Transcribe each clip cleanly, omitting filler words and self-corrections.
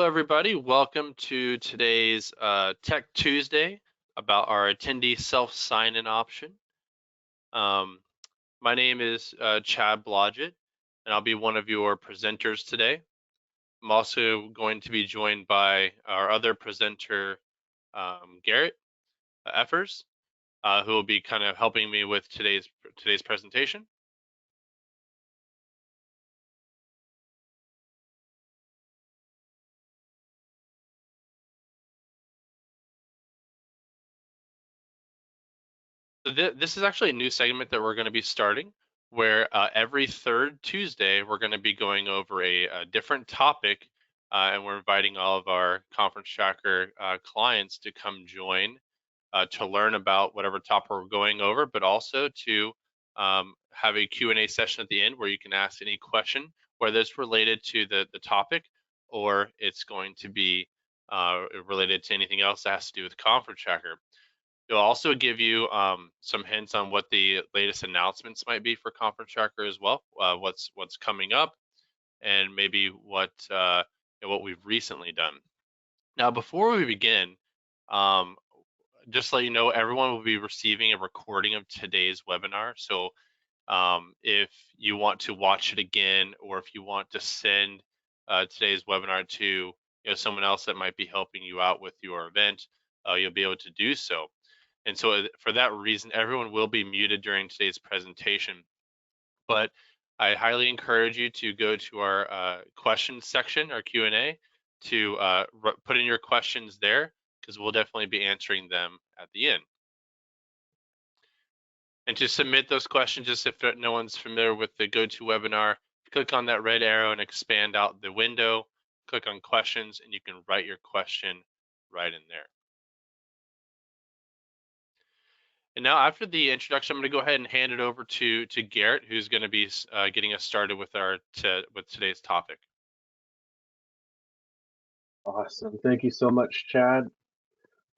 Hello, everybody. Welcome to today's Tech Tuesday about our attendee self-sign-in option. My name is Chad Blodgett, and I'll be one of your presenters today. I'm also going to be joined by our other presenter, Garrett Effers, who will be kind of helping me with today's presentation. So this is actually a new segment that we're going to be starting, where every third Tuesday we're going to be going over a different topic, and we're inviting all of our Conference Tracker clients to come join to learn about whatever topic we're going over, but also to have a Q&A session at the end where you can ask any question, whether it's related to the topic or it's going to be related to anything else that has to do with Conference Tracker. It'll also give you some hints on what the latest announcements might be for Conference Tracker as well, what's coming up, and maybe what we've recently done. Now, before we begin, just to let you know, everyone will be receiving a recording of today's webinar. So if you want to watch it again, or if you want to send today's webinar to someone else that might be helping you out with your event, you'll be able to do so. And so for that reason, everyone will be muted during today's presentation. But I highly encourage you to go to our questions section, our Q&A, to put in your questions there, because we'll definitely be answering them at the end. And to submit those questions, just if no one's familiar with the GoToWebinar, click on that red arrow and expand out the window, click on questions, and you can write your question right in there. And now, after the introduction, I'm going to go ahead and hand it over to Garrett, who's going to be getting us started with with today's topic. Awesome. Thank you so much, Chad.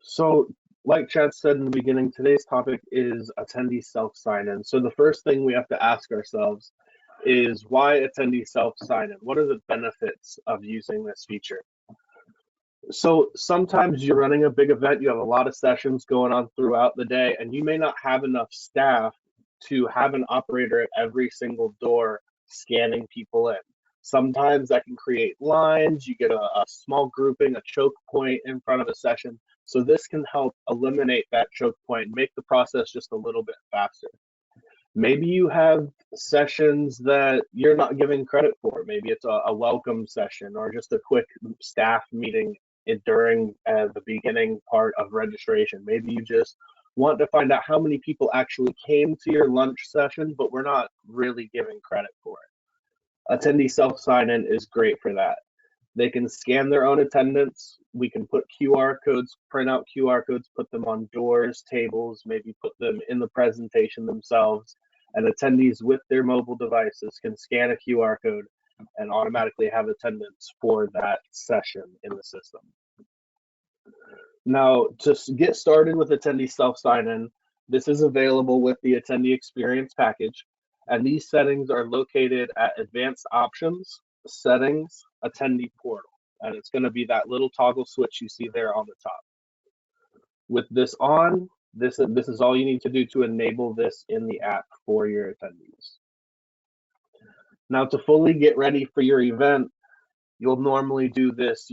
So, like Chad said in the beginning, today's topic is attendee self-sign-in. So the first thing we have to ask ourselves is, why attendee self-sign-in? What are the benefits of using this feature? So sometimes you're running a big event, you have a lot of sessions going on throughout the day, and you may not have enough staff to have an operator at every single door scanning people in. Sometimes that can create lines, you get a small grouping, a choke point in front of a session. So this can help eliminate that choke point, make the process just a little bit faster. Maybe you have sessions that you're not giving credit for. Maybe it's a welcome session or just a quick staff meeting during the beginning part of registration. Maybe you just want to find out how many people actually came to your lunch session, but we're not really giving credit for it. Attendee self-sign-in is great for that. They can scan their own attendance. We can put QR codes, print out QR codes, put them on doors, tables, maybe put them in the presentation themselves. And attendees with their mobile devices can scan a QR code and automatically have attendance for that session in the system. Now, to get started with attendee self-sign-in, this is available with the Attendee Experience package, and these settings are located at Advanced Options, Settings, Attendee Portal, and it's going to be that little toggle switch you see there on the top. With this on, this is all you need to do to enable this in the app for your attendees. Now, to fully get ready for your event, you'll normally do this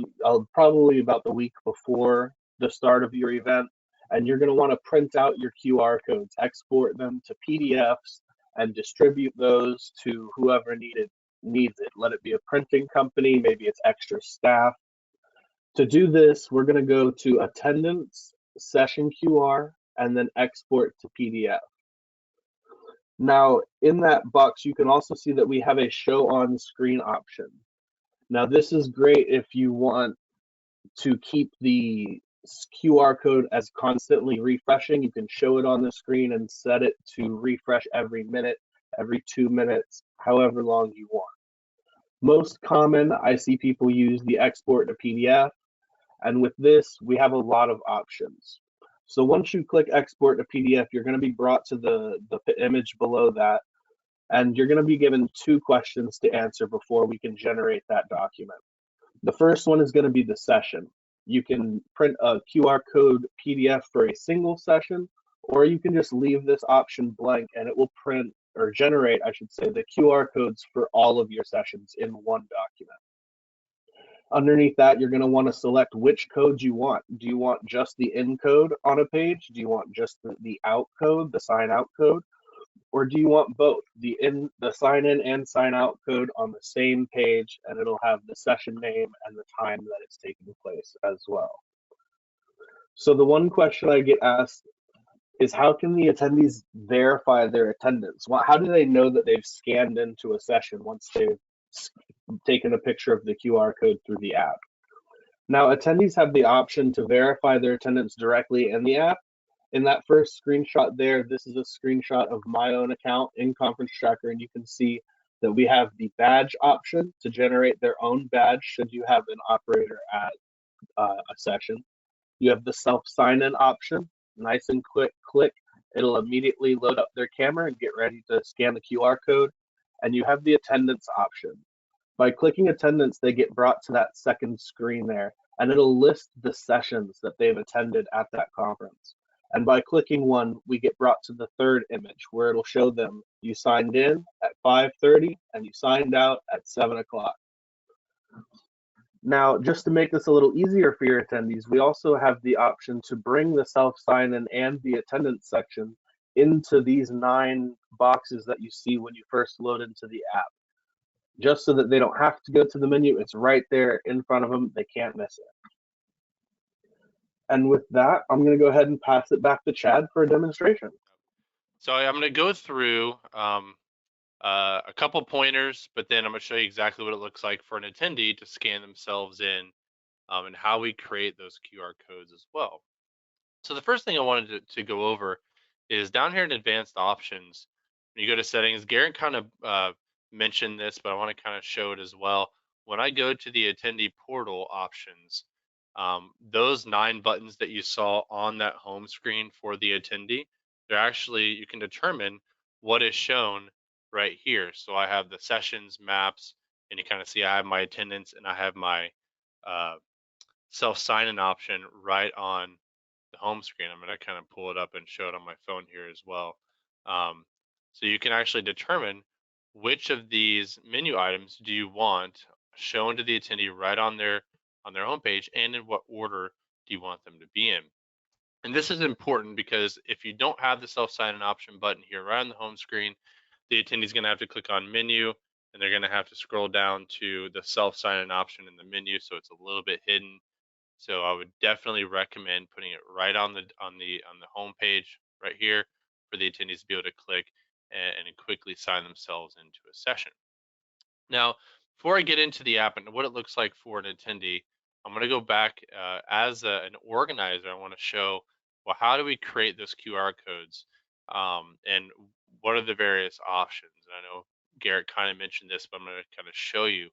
probably about the week before the start of your event, and you're going to want to print out your QR codes, export them to PDFs, and distribute those to whoever needs it. Let it be a printing company, maybe it's extra staff. To do this, we're going to go to Attendance, Session QR, and then Export to PDF. Now, in that box, you can also see that we have a Show on Screen option. Now, this is great if you want to keep the QR code as constantly refreshing. You can show it on the screen and set it to refresh every minute, every 2 minutes, however long you want. Most common, I see people use the export to PDF, and with this, we have a lot of options. So once you click export to PDF, you're going to be brought to the image below that, and you're going to be given 2 questions to answer before we can generate that document. The first one is going to be the session. You can print a QR code PDF for a single session, or you can just leave this option blank and it will print or generate, I should say, the QR codes for all of your sessions in one document. Underneath that, you're going to want to select which codes you want. Do you want just the in code on a page? Do you want just the out code, the sign out code? Or do you want both, the sign in and sign out code on the same page, and it'll have the session name and the time that it's taking place as well. So the one question I get asked is, how can the attendees verify their attendance? How do they know that they've scanned into a session once they've taken a picture of the QR code through the app? Now, attendees have the option to verify their attendance directly in the app. In that first screenshot there, this is a screenshot of my own account in Conference Tracker, and you can see that we have the badge option to generate their own badge should you have an operator at a session. You have the self sign-in option, nice and quick click. It'll immediately load up their camera and get ready to scan the QR code. And you have the attendance option. By clicking attendance, they get brought to that second screen there, and it'll list the sessions that they've attended at that conference. And by clicking one, we get brought to the third image where it'll show them you signed in at 5:30 and you signed out at 7 o'clock. Now, just to make this a little easier for your attendees, we also have the option to bring the self sign-in and the attendance section into these 9 boxes that you see when you first load into the app, just so that they don't have to go to the menu. It's right there in front of them. They can't miss it. And with that, I'm going to go ahead and pass it back to Chad for a demonstration. So I'm going to go through a couple pointers, but then I'm going to show you exactly what it looks like for an attendee to scan themselves in, and how we create those QR codes as well. So the first thing I wanted to go over is down here in advanced options. When you go to settings, Garrett kind of mentioned this, but I want to kind of show it as well. When I go to the attendee portal options, those 9 buttons that you saw on that home screen for the attendee, they're actually, you can determine what is shown right here. So I have the sessions maps, and you kind of see I have my attendance and I have my uh, self sign-in option right on the home screen. I'm going to kind of pull it up and show it on my phone here as well. So you can actually determine which of these menu items do you want shown to the attendee right on their homepage, and in what order do you want them to be in. And this is important because if you don't have the self sign-in option button here right on the home screen, the attendee is going to have to click on menu, and they're going to have to scroll down to the self sign-in option in the menu, so it's a little bit hidden. So I would definitely recommend putting it right on the home page right here for the attendees to be able to click and quickly sign themselves into a session. Now, before I get into the app and what it looks like for an attendee, I'm going to go back as an organizer. I want to show, well, how do we create those QR codes, and what are the various options? And I know Garrett kind of mentioned this, but I'm going to kind of show you.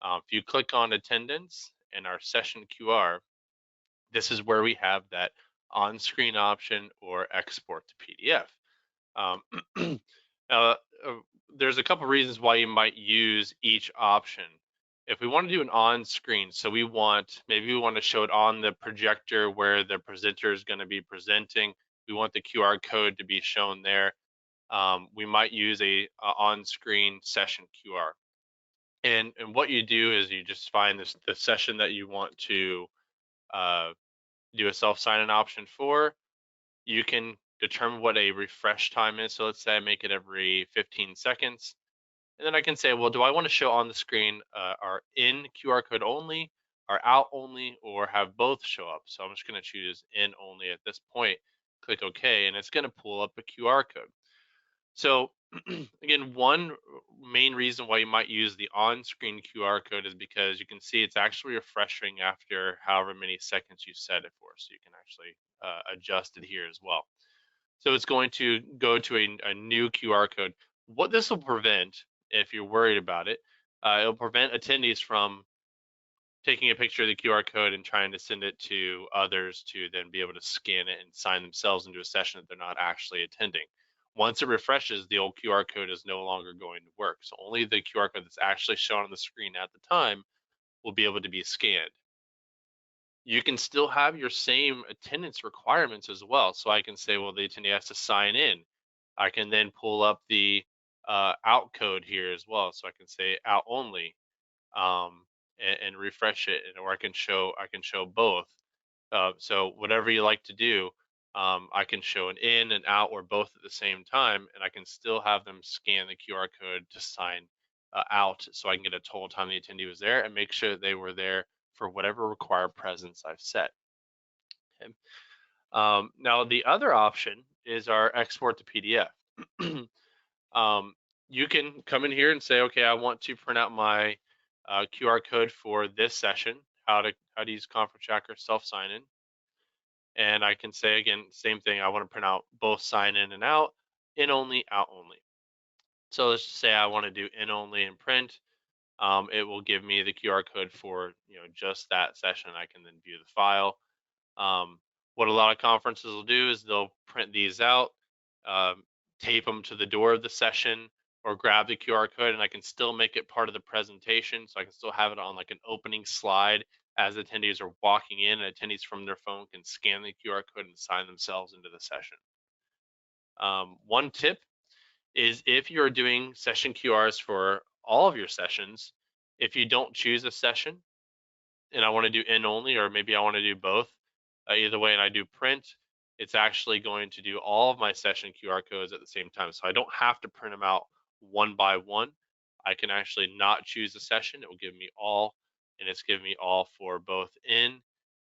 If you click on attendance and our session QR, this is where we have that on-screen option or export to PDF. Now, there's a couple reasons why you might use each option. If we want to do an on-screen, so maybe we want to show it on the projector where the presenter is going to be presenting. We want the QR code to be shown there. We might use a on-screen session QR. And what you do is you just find the session that you want to do a self sign-in option for. You can determine what a refresh time is. So let's say I make it every 15 seconds. And then I can say, well, do I want to show on the screen our in QR code only, our out only, or have both show up? So I'm just going to choose in only at this point. Click OK, and it's going to pull up a QR code. So again, one main reason why you might use the on-screen QR code is because you can see it's actually refreshing after however many seconds you set it for. So you can actually adjust it here as well. So it's going to go to a new QR code. What this will prevent, if you're worried about it, it'll prevent attendees from taking a picture of the QR code and trying to send it to others to then be able to scan it and sign themselves into a session that they're not actually attending. Once it refreshes, the old QR code is no longer going to work. So only the QR code that's actually shown on the screen at the time will be able to be scanned. You can still have your same attendance requirements as well. So I can say, well, the attendee has to sign in. I can then pull up the out code here as well. So I can say out only, and refresh it, or I can show both. So whatever you like to do, I can show an in and out or both at the same time, and I can still have them scan the QR code to sign out, so I can get a total time the attendee was there and make sure that they were there for whatever required presence I've set. Okay. Now the other option is our export to PDF. You can come in here and say, okay, I want to print out my QR code for this session, how to use Conference Tracker self sign in. And I can say again, same thing. I want to print out both sign in and out, in only, out only. So let's just say I want to do in only and print. It will give me the QR code for just that session. I can then view the file. What a lot of conferences will do is they'll print these out, um, tape them to the door of the session, or grab the QR code, and I can still make it part of the presentation. So I can still have it on like an opening slide as attendees are walking in, and attendees from their phone can scan the QR code and sign themselves into the session. One tip is if you're doing session QRs for all of your sessions, if you don't choose a session, and I want to do in only, or maybe I want to do both, either way, and I do print, it's actually going to do all of my session QR codes at the same time. So I don't have to print them out one by one. I can actually not choose a session. It will give me all, and it's giving me all for both in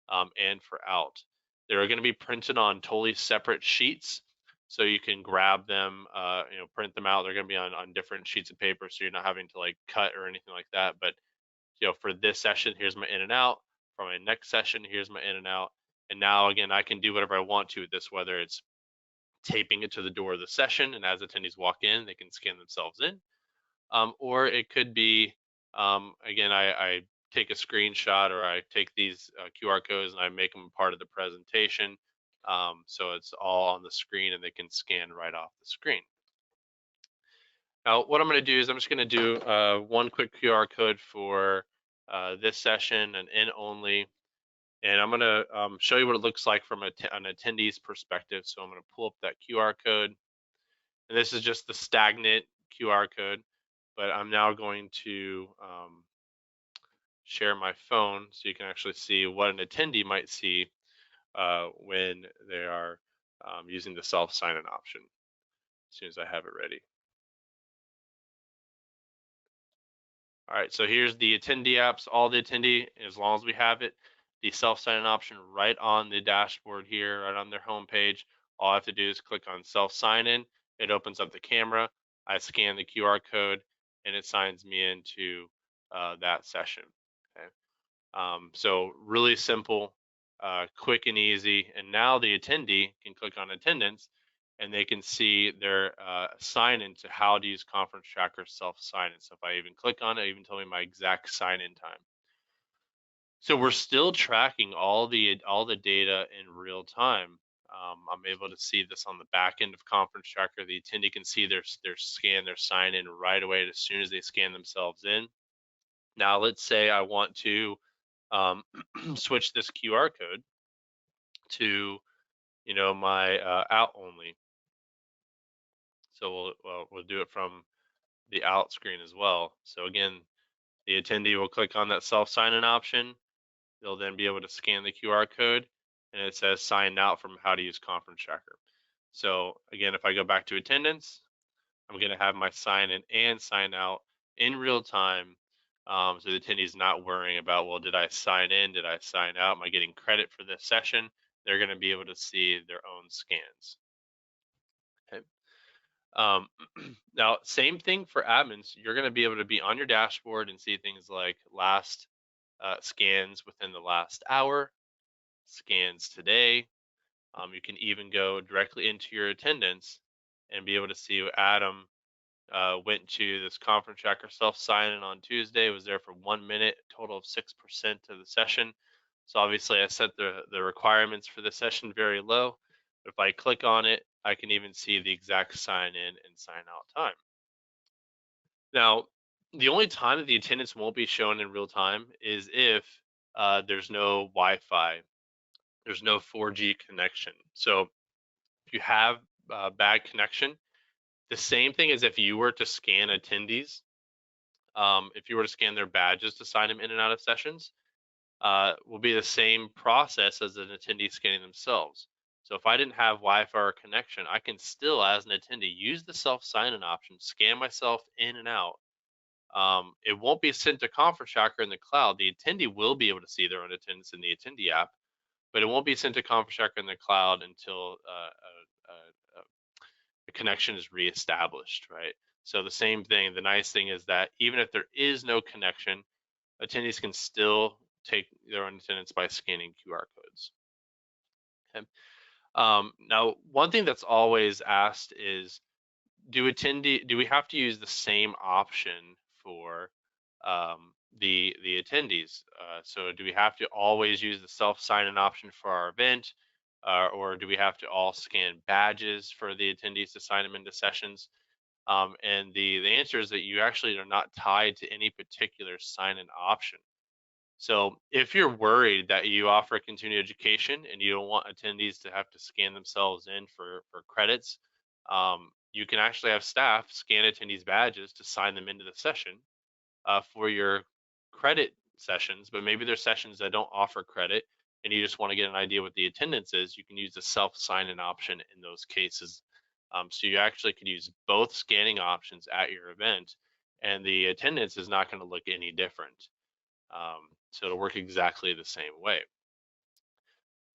and for out. They're going to be printed on totally separate sheets. So you can grab them, print them out. They're going to be on different sheets of paper. So you're not having to like cut or anything like that. But for this session, here's my in and out. For my next session, here's my in and out. And now again, I can do whatever I want to with this, whether it's taping it to the door of the session, and as attendees walk in, they can scan themselves in. Or it could be, again, I take a screenshot, or I take these QR codes and I make them part of the presentation. So it's all on the screen and they can scan right off the screen. Now, what I'm going to do is I'm just going to do one quick QR code for this session, and in only. And I'm going to show you what it looks like from an attendee's perspective. So I'm going to pull up that QR code. And this is just the stagnant QR code. But I'm now going to share my phone so you can actually see what an attendee might see when they are using the self sign-in option, as soon as I have it ready. All right, so here's the attendee apps, all the attendee, as long as we have it, the self sign-in option right on the dashboard here, right on their homepage. All I have to do is click on self sign-in. It opens up the camera. I scan the QR code, and it signs me into that session. Okay. So really simple, quick and easy. And now the attendee can click on attendance, and they can see their sign in to how to use Conference Tracker self sign in. So if I even click on it, it even tell me my exact sign in time. So we're still tracking all the data in real time. I'm able to see this on the back end of Conference Tracker. The attendee can see their scan, their sign in right away as soon as they scan themselves in. Now let's say I want to switch this QR code to my out only. So we'll do it from the out screen as well. So again, the attendee will click on that self sign-in option. They'll then be able to scan the QR code, and it says sign out from how to use Conference Tracker. So again, if I go back to attendance, I'm going to have my sign in and sign out in real time. So the attendee is not worrying about, well, did I sign in? Did I sign out? Am I getting credit for this session? They're going to be able to see their own scans. Okay. Now, same thing for admins. You're going to be able to be on your dashboard and see things like last scans within the last hour, scans today. You can even go directly into your attendance and be able to see Adam went to this Conference Tracker self sign-in on Tuesday, was there for 1 minute, total of 6% of the session. So obviously I set the requirements for the session very low. But if I click on it, I can even see the exact sign in and sign out time. Now, The only time that the attendance won't be shown in real time is if there's no Wi-Fi, there's no 4G connection. So if you have bad connection, the same thing as if you were to scan attendees, if you were to scan their badges to sign them in and out of sessions, will be the same process as an attendee scanning themselves. So if I didn't have Wi-Fi or connection, I can still, as an attendee, use the self sign-in option, scan myself in and out. It won't be sent to Conference Tracker in the cloud. The attendee will be able to see their own attendance in the attendee app, but it won't be sent to Conference Tracker in the cloud until the connection is reestablished, right? So the same thing. The nice thing is that even if there is no connection, attendees can still take their own attendance by scanning QR codes. Okay. Now, one thing that's always asked is, do we have to use the same option for the attendees? So do we have to always use the self sign-in option for our event, or do we have to all scan badges for the attendees to sign them into sessions? And the answer is that you actually are not tied to any particular sign-in option. So if you're worried that you offer continuing education and you don't want attendees to have to scan themselves in for credits, you can actually have staff scan attendees' badges to sign them into the session for your credit sessions. But maybe there's sessions that don't offer credit and you just want to get an idea what the attendance is. You can use the self sign-in option in those cases. So you actually could use both scanning options at your event, and the attendance is not going to look any different. So it'll work exactly the same way.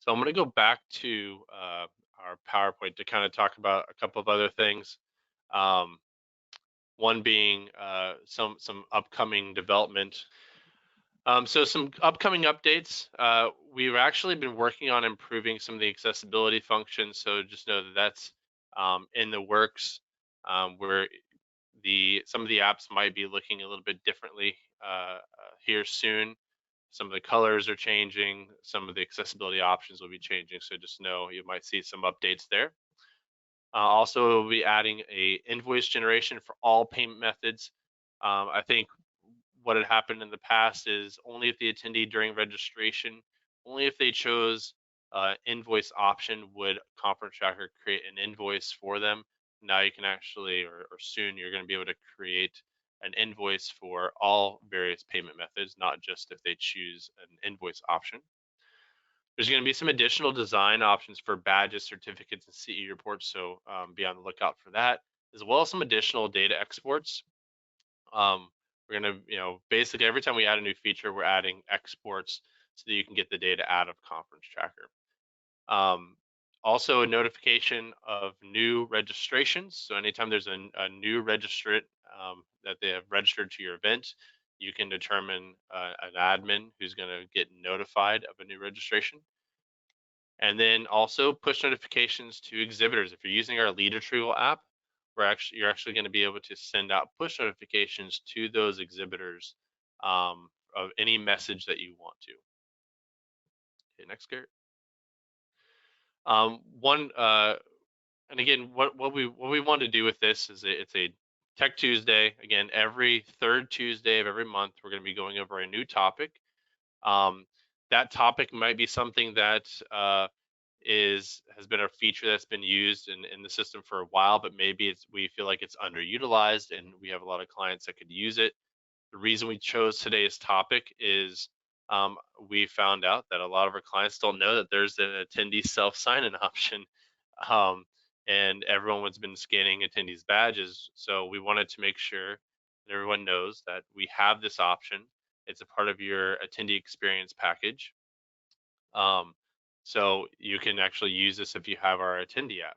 So I'm going to go back to our PowerPoint to kind of talk about a couple of other things. Um, one being some upcoming development. So some upcoming updates. We've actually been working on improving some of the accessibility functions. So just know that that's in the works. Where some of the apps might be looking a little bit differently here soon. Some of the colors are changing. Some of the accessibility options will be changing. So just know you might see some updates there. Also, we'll be adding a invoice generation for all payment methods. I think what had happened in the past is only if the attendee during registration, only if they chose invoice option would Conference Tracker create an invoice for them. Now you can actually, or soon, you're going to be able to create an invoice for all various payment methods, not just if they choose an invoice option. There's going to be some additional design options for badges, certificates, and CE reports, so be on the lookout for that, as well as some additional data exports. We're going to, basically every time we add a new feature, we're adding exports so that you can get the data out of Conference Tracker. Also, a notification of new registrations. So anytime there's a new registrant that they have registered to your event, you can determine an admin who's going to get notified of a new registration. And then also push notifications to exhibitors. If you're using our lead retrieval app, you're actually going to be able to send out push notifications to those exhibitors of any message that you want to. Okay, next, Garrett. And again, what we want to do with this is it's a Tech Tuesday. Again, every third Tuesday of every month, we're going to be going over a new topic. That topic might be something that has been a feature that's been used in the system for a while, but maybe we feel like it's underutilized and we have a lot of clients that could use it. The reason we chose today's topic is we found out that a lot of our clients don't know that there's an attendee self sign-in option, and everyone has been scanning attendees badges. So we wanted to make sure that everyone knows that we have this option. It's a part of your attendee experience package. So you can actually use this if you have our attendee app.